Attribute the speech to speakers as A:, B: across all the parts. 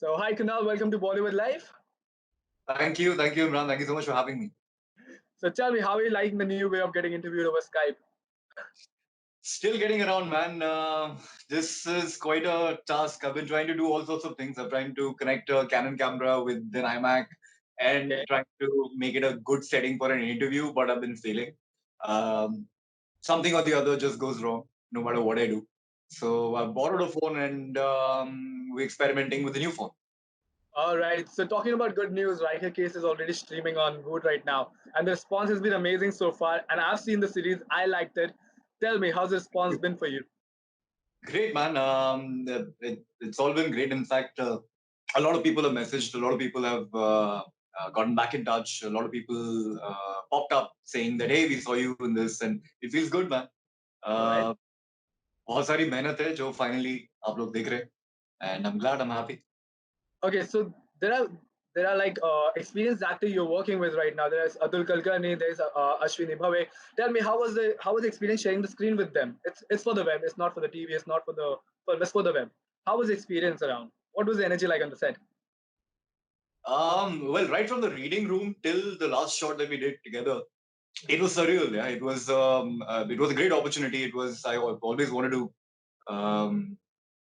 A: So, hi Kunal, welcome to Bollywood Live.
B: Thank you, Imran. Thank you so much for having me.
A: So, tell me, how are you liking the new way of getting interviewed over Skype?
B: Still getting around, man. This is quite a task. I've been trying to do all sorts of things. I'm trying to connect a Canon camera with an iMac and
A: Okay.
B: trying to make it a good setting for an interview, but I've been failing. Um, Something or the other just goes wrong, no matter what I do. So I borrowed a phone and we're experimenting with the new phone.
A: All right. So, talking about good news, Riker Case is already streaming on Voot right now, and the response has been amazing so far. And I've seen the series, I liked it. Tell me, how's the response been for you?
B: Great, man. It's all been great. In fact, a lot of people have messaged. A lot of people have gotten back in touch. A lot of people popped up saying that, hey, we saw you in this, and it feels good, man.
A: All right.
B: Uh, बहुत सारी मेहनत है जो finally आप लोग देख रहे हैं, and I'm glad, I'm happy.
A: Okay, so there are like experienced actor you're working with right now. There's Atul Kulkarni, there's Ashwini Bhave. Tell me, how was the experience sharing the screen with them? It's for the web. It's not for the TV. It's not for the for it's for the web. How was the experience around? What was the energy like on the set?
B: Well, right from the reading room till the last shot that we did together, it was surreal. Yeah, it was a great opportunity. I always wanted um,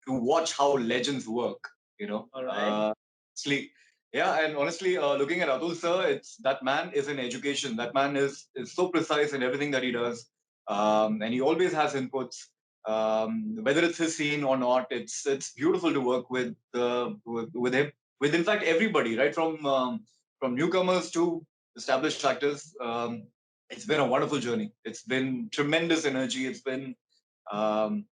B: to watch how legends work. You know,
A: All right.
B: honestly, yeah, and honestly, looking at Atul sir, it's that man is in education. That man is so precise in everything that he does, and he always has inputs. Whether it's his scene or not, it's beautiful to work with him. With in fact everybody, right from newcomers to established actors. It's been a wonderful journey. It's been tremendous energy. Um,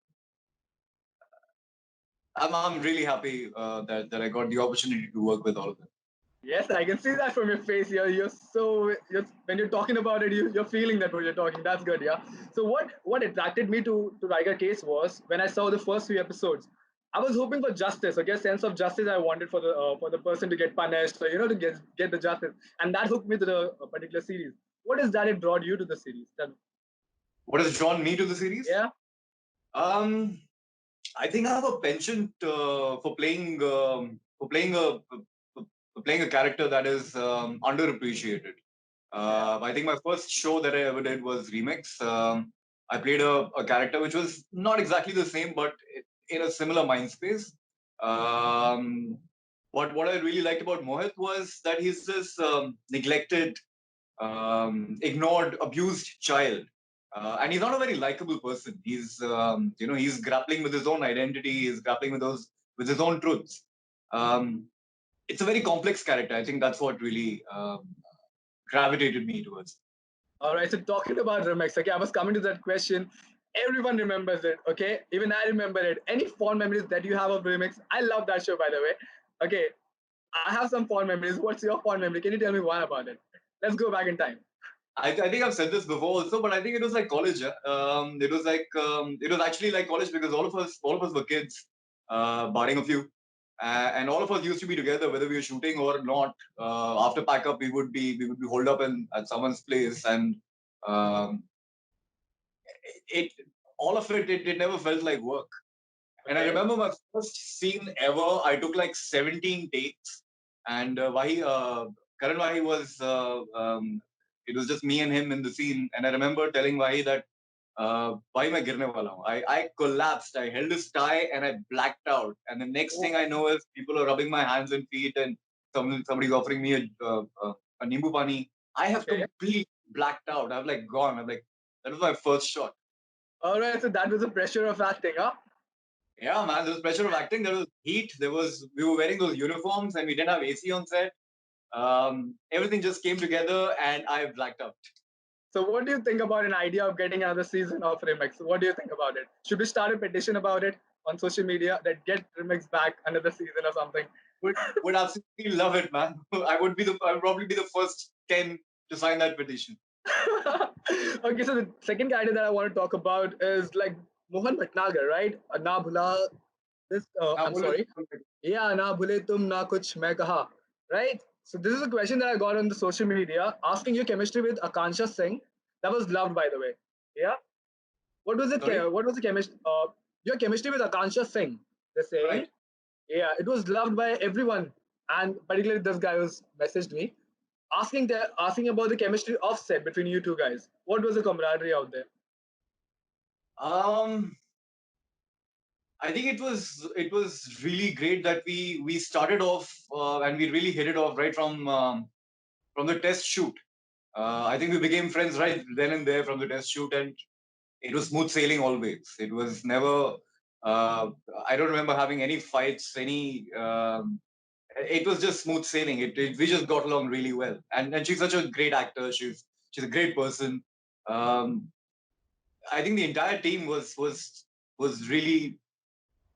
B: I'm really happy that I got the opportunity to work with all of them.
A: Yes, I can see that from your face. You're when you're talking about it, you're feeling that when you're talking. That's good, yeah. So what attracted me to Riker Case was when I saw the first few episodes. I was hoping for justice, okay, sense of justice. I wanted for the person to get punished, or to get the justice, and that hooked me to the particular series. What is that it brought you to the series?
B: What has drawn me to the series?
A: Yeah,
B: Um, I think I have a penchant for playing a character that is underappreciated.
A: yeah,
B: I think my first show that I ever did was Remix. I played a character which was not exactly the same, but in a similar mind space. Um, but what I really liked about Mohit was that he's this neglected, ignored, abused child. And he's not a very likable person. He's grappling with his own identity. He's grappling with his own truths. Um, it's a very complex character. I think that's what really gravitated me towards.
A: All right, so talking about Remix, okay, I was coming to that question. Everyone remembers it, okay? Even I remember it. Any fond memories that you have of Remix? I love that show, by the way. Okay, I have some fond memories. What's your fond memory? Can you tell me one about it? Let's go back in time.
B: I think I've said this before also, but I think it was like college. Yeah? It was actually like college because all of us were kids, barring a few, and all of us used to be together, whether we were shooting or not. After pack up, we would be holed up in at someone's place, and um, it all of it never felt like work. And I
A: Okay.
B: remember my first scene ever. I took like 17 takes, and Karan Wahi was it was just me and him in the scene. And I remember telling Wahi that Wahi मैं गिरने वाला हूँ. I collapsed. I held his tie and I blacked out. And the next thing
A: Oh,
B: I know is people are rubbing my hands and feet, and somebody's offering me a nimbu pani. I have
A: okay.
B: completely blacked out. I've like gone. I'm like that was my first shot.
A: All right, so that was the pressure of acting, huh?
B: Yeah, man, there was pressure of acting. There was heat. We were wearing those uniforms and we didn't have AC on set. Everything just came together and I blacked out.
A: So, what do you think about an idea of getting another season of Remix? What do you think about it? Should we start a petition about it on social media that get Remix back another season or something?
B: Would absolutely love it, man. I would probably be the first 10 to sign that petition.
A: Okay, so the second character that I want to talk about is like Mohan Bhatnagar, right? Na bhula this.
B: Now,
A: I'm sorry. Yeah, na bhule tum na kuch main kaha, right? So this is a question that I got on the social media asking your chemistry with Akansha Singh. That was loved, by the way. Yeah. What was it?
B: sorry?
A: What was the chemistry? Your chemistry with Akansha Singh. They're saying
B: Right.
A: Yeah, it was loved by everyone, and particularly this guy who's messaged me asking about the chemistry offset between you two guys. What was the camaraderie out there?
B: Um, I think it was really great that we started off and we really hit it off right from the test shoot. I think we became friends right then and there from the test shoot, and it was smooth sailing always. It was never. Uh, I don't remember having any fights. It was just smooth sailing. We just got along really well, and she's such a great actor. She's a great person. Um, I think the entire team was really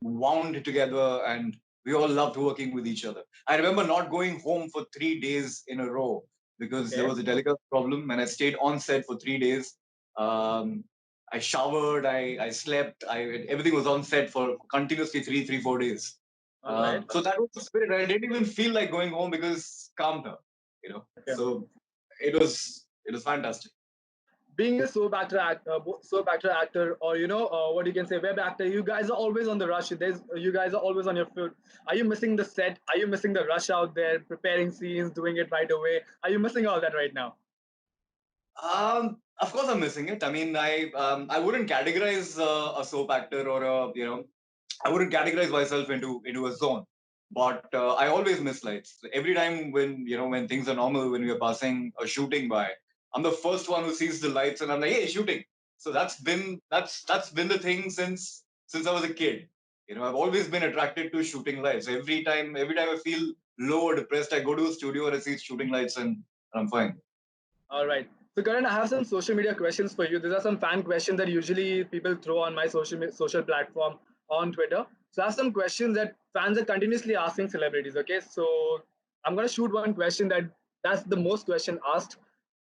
B: wound together, and we all loved working with each other. I remember not going home for 3 days in a row because there
A: Okay,
B: was a delicate problem, and I stayed on set for 3 days. Um, I showered, I slept, everything was on set for continuously 4 days.
A: all right.
B: So that was the spirit. I didn't even feel like going home because calm down, you know.
A: Okay.
B: So it was fantastic.
A: Being a soap actor actor, or what you can say, web actor, you guys are always on the rush. You guys are always on your foot. Are you missing the set? Are you missing the rush out there, preparing scenes, doing it right away? Are you missing all that right now?
B: Of course, I'm missing it. I mean, I wouldn't categorize a soap actor or I wouldn't categorize myself into a zone. But I always miss lights. Every time when things are normal, when we are passing a shooting by, I'm the first one who sees the lights, and I'm like, hey, shooting. So that's been the thing since I was a kid. I've always been attracted to shooting lights. Every time I feel low or depressed, I go to a studio and I see shooting lights, and I'm fine.
A: All right. So, Karan, I have some social media questions for you. These are some fan questions that usually people throw on my social platform on Twitter. So, I have some questions that fans are continuously asking celebrities. Okay, so I'm gonna shoot one question that's the most question asked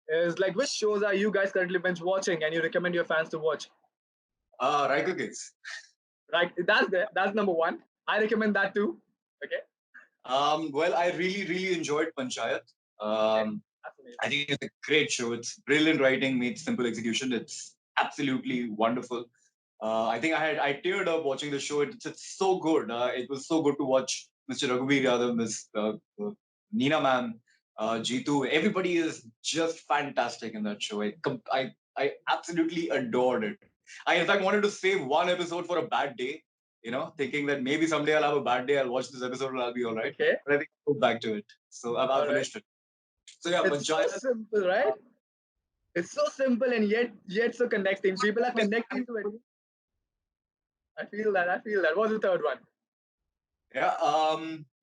A: is like, which shows are you guys currently binge watching and you recommend your fans to watch?
B: Riker Kids.
A: Right, that's number one. I recommend that too. Okay,
B: Well, I really enjoyed Panchayat.
A: okay,
B: Um,
A: that's amazing.
B: I think it's a great show. It's brilliant writing meets simple execution. It's absolutely wonderful. I teared up watching the show. It's so good. It was so good to watch Mr. Raghuveer Yadav, Miss Nina ma'am, Jeetu. Everybody is just fantastic in that show. I absolutely adored it. I in fact wanted to save one episode for a bad day. Thinking that maybe someday I'll have a bad day. I'll watch this episode and I'll be all right.
A: Okay,
B: But I think I'll go back to it. So I've
A: all right.
B: finished it. So yeah,
A: It's so
B: Panchayat.
A: simple, right? It's so simple and yet so connecting. People are connecting to it. I feel that. I feel that. What's the third one?
B: Yeah.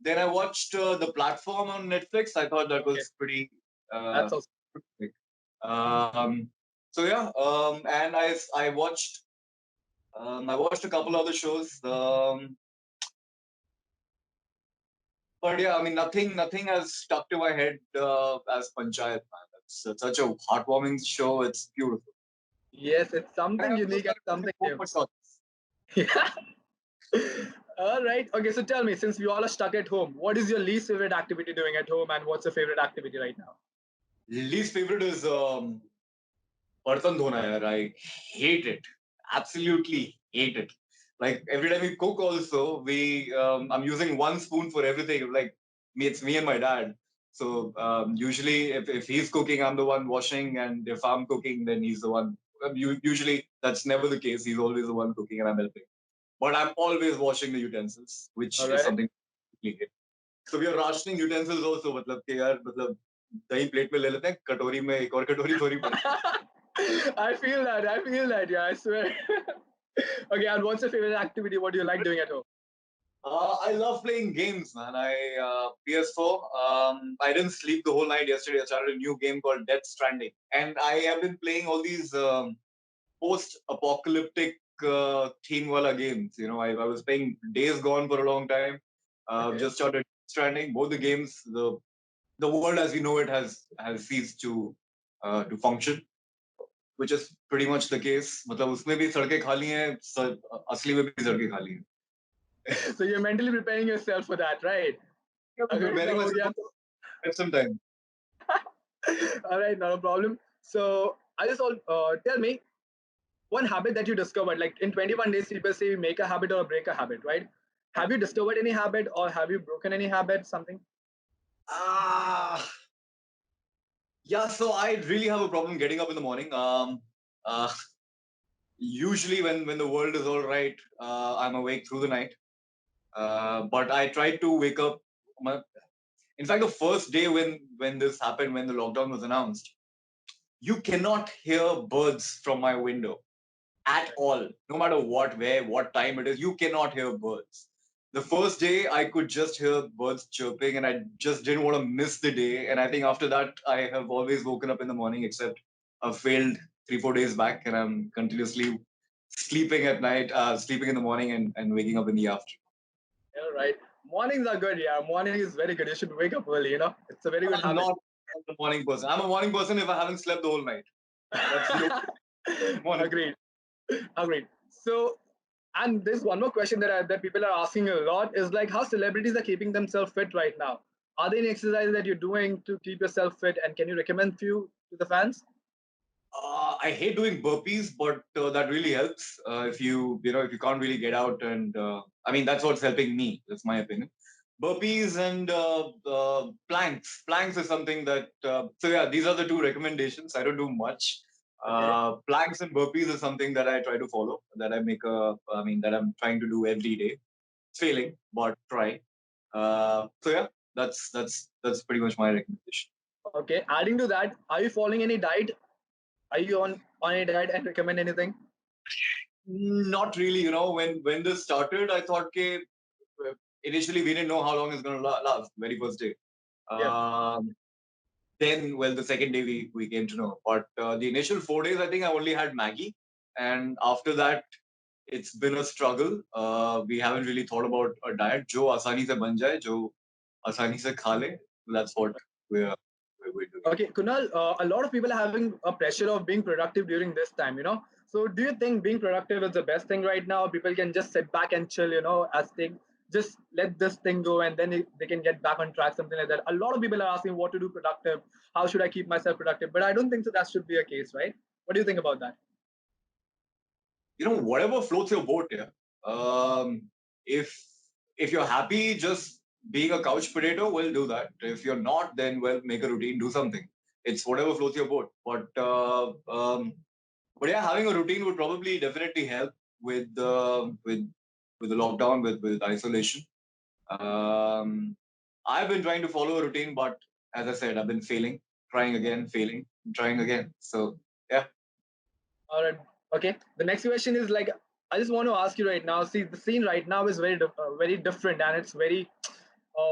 B: Then I watched the platform on Netflix. I thought that
A: Okay,
B: was pretty.
A: that's
B: Uh,
A: also
B: quick. um, so yeah. And I watched a couple other shows. But yeah, I mean, nothing has stuck to my head as Panchayat, man. It's such a heartwarming show. It's beautiful.
A: yes. It's
B: And I
A: something
B: also
A: unique and
B: started watching
A: something new.
B: Poker Shots.
A: Yeah. All right. Okay. So tell me, since we all are stuck at home, what is your least favorite activity doing at home, and what's your favorite activity right now?
B: Least favorite is Bartan dhona, yaar. I hate it. Absolutely hate it. Like every time we cook, also I'm using one spoon for everything. Like it's me and my dad. So usually, if he's cooking, I'm the one washing, and if I'm cooking, then he's the one. Usually, that's never the case. He's always the one cooking, and I'm helping. But I'm always washing the utensils, which
A: All
B: is
A: right.
B: something we hate. So we are rationing utensils also. मतलब कि यार मतलब दही plate में ले लेते हैं कटोरी में एक और कटोरी थोड़ी पड़ती है.
A: I feel that. I feel that. Yeah, I swear. Okay. And what's your favorite activity? What do you like doing at home?
B: I love playing games, man. I PS4. I didn't sleep the whole night yesterday. I started a new game called Death Stranding, and I have been playing all these post-apocalyptic theme wala games. I was playing Days Gone for a long time.
A: Okay.
B: Just started Stranding. Both the games, the world as we know it has ceased to function, which is pretty much the case. मतलब उसमें भी सड़कें खाली हैं, असली में भी सड़कें खाली हैं.
A: So you're mentally preparing yourself for that, right?
B: I'm
A: अगर
B: preparing
A: इतना हो
B: myself
A: गया तो
B: for some time.
A: all right, not a problem. So I just all tell me one habit that you discovered. Like in 21 days, people say you make a habit or break a habit, right? Have you discovered any habit or have you broken any habit? Something?
B: Ah, yeah. So I really have a problem getting up in the morning. Uh, Usually when the world is all right, I'm awake through the night. But I tried to wake up. My, in fact, the first day when this happened, when the lockdown was announced, you cannot hear birds from my window at all. No matter what, where, what time it is, you cannot hear birds. The first day, I could just hear birds chirping, and I just didn't want to miss the day. And I think after that, I have always woken up in the morning, except I failed 3 4 days back, and I'm continuously sleeping at night, sleeping in the morning, and waking up in the afternoon.
A: Yeah, right. Mornings are good. Yeah, morning is very good. You should wake up early. It's a very good
B: I'm
A: habit.
B: not a morning person. I'm a morning person if I haven't slept the whole night. That's the only morning.
A: Agreed. Agreed. So, and there's one more question that people are asking a lot is like how celebrities are keeping themselves fit right now. Are there any exercises that you're doing to keep yourself fit, and can you recommend few to the fans?
B: I hate doing burpees, but that really helps. If you can't really get out, and I mean that's what's helping me. That's my opinion. Burpees and planks. Planks is something that. So yeah, these are the two recommendations. I don't do much.
A: Okay.
B: Planks and burpees is something that I try to follow. That I make a. I mean that I'm trying to do every day. Failing, but try. So yeah, that's pretty much my recommendation.
A: Okay. Adding to that, are you following any diet? Are you on a diet and recommend anything?
B: Not really. When this started, I thought, okay, initially we didn't know how long it's going to last. Very first day.
A: Yeah.
B: Um, then, well, the second day we came to know. But the initial 4 days, I think I only had Maggie, and after that, it's been a struggle. We haven't really thought about a diet. Jo आसानी से बन जाए, जो आसानी से खा ले. That's what we're we're doing.
A: Okay, Kunal, a lot of people are having a pressure of being productive during this time. So do you think being productive is the best thing right now? People can just sit back and chill, as they just let this thing go and then they can get back on track, something like that. A lot of people are asking what to do productive. How should I keep myself productive? But I don't think so that should be a case, right? What do you think about that?
B: Whatever floats your boat. Yeah. If you're happy just being a couch potato, well, do that. If you're not, then well, make a routine, do something. It's whatever floats your boat. But yeah, having a routine would probably definitely help with the lockdown, with isolation. Um, I've been trying to follow a routine, but as I said, I've been failing, trying again, failing, trying again. So yeah.
A: All right. Okay. The next question is like, I just want to ask you right now. See, the scene right now is very different, and it's very,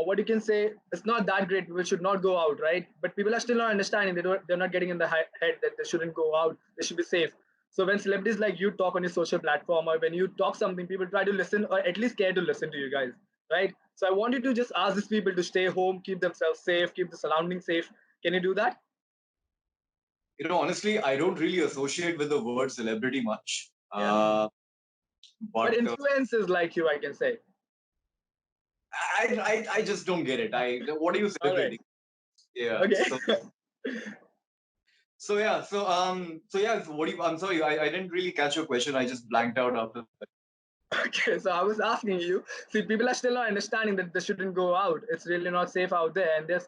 A: what you can say, it's not that great. People should not go out, right? But people are still not understanding. They're not getting in the head that they shouldn't go out. They should be safe. So when celebrities like you talk on your social platform, or when you talk something, people try to listen, or at least care to listen to you guys, right? So I want you to just ask these people to stay home, keep themselves safe, keep the surroundings safe. Can you do that?
B: Honestly, I don't really associate with the word celebrity much.
A: Yeah. But
B: But
A: influences like you, I can say.
B: I just don't get it. What are you
A: All right.
B: celebrating? Yeah.
A: Okay.
B: What do you? I'm sorry, I didn't really catch your question. I just blanked out after.
A: Okay. So I was asking you. See, people are still not understanding that they shouldn't go out. It's really not safe out there, and they're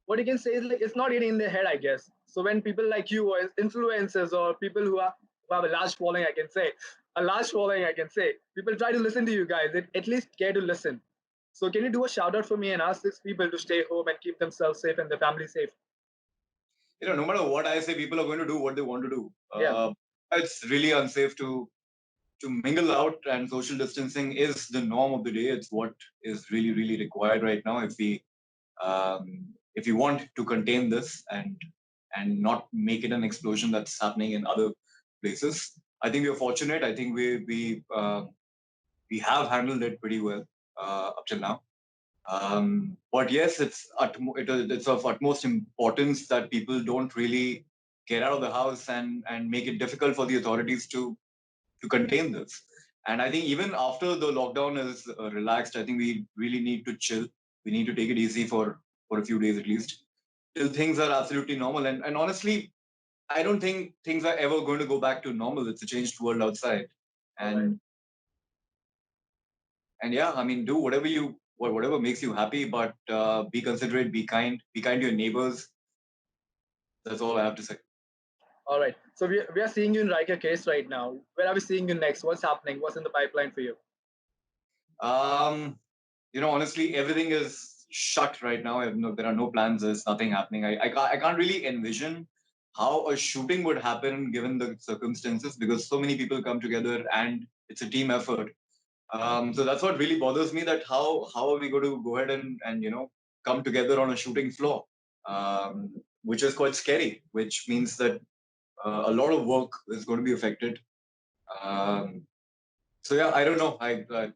A: what you can say is like it's not getting in their head, I guess. So when people like you or influencers or people who have a large following, I can say, a large following, I can say, people try to listen to you guys. At least care to listen. So can you do a shout out for me and ask these people to stay home and keep themselves safe and their family safe?
B: No matter what I say, people are going to do what they want to do.
A: Yeah.
B: It's really unsafe to mingle out, and social distancing is the norm of the day. It's what is really really required right now if we want to contain this and not make it an explosion that's happening in other places. I think we are fortunate. I think we have handled it pretty well up till now. But yes, it's of utmost importance that people don't really get out of the house and make it difficult for the authorities to contain this. And I think even after the lockdown is relaxed, I think we really need to chill. We need to take it easy for a few days at least till things are absolutely normal. And honestly, I don't think things are ever going to go back to normal. It's a changed world outside,
A: All right.
B: and And yeah, I mean, do whatever makes you happy, but be considerate, be kind to your neighbors. That's all I have to say.
A: All right. So we are seeing you in Riker case right now. Where are we seeing you next? What's happening? What's in the pipeline for you?
B: Um, honestly, everything is shut right now. There are no plans. There's nothing happening. I can't really envision how a shooting would happen given the circumstances because so many people come together and it's a team effort. So that's what really bothers me. That how are we going to go ahead and come together on a shooting floor, which is quite scary. Which means that a lot of work is going to be affected. Um, so yeah, I don't know.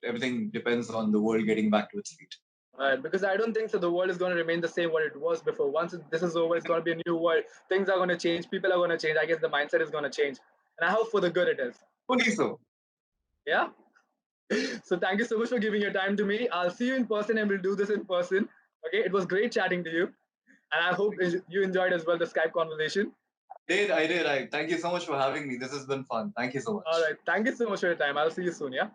B: Everything depends on the world getting back to its feet.
A: Right, because I don't think so. The world is going to remain the same what it was before. This is over, it's going to be a new world. Things are going to change. People are going to change. I guess the mindset is going to change, and I hope for the good it is.
B: Only so.
A: Yeah. So thank you so much for giving your time to me. I'll see you in person, and we'll do this in person. Okay. It was great chatting to you, and I hope you enjoyed as well the Skype conversation.
B: I did. I thank you so much for having me. This has been fun. Thank you so
A: All
B: much.
A: right. Thank you so much for your time. I'll see you soon. Yeah.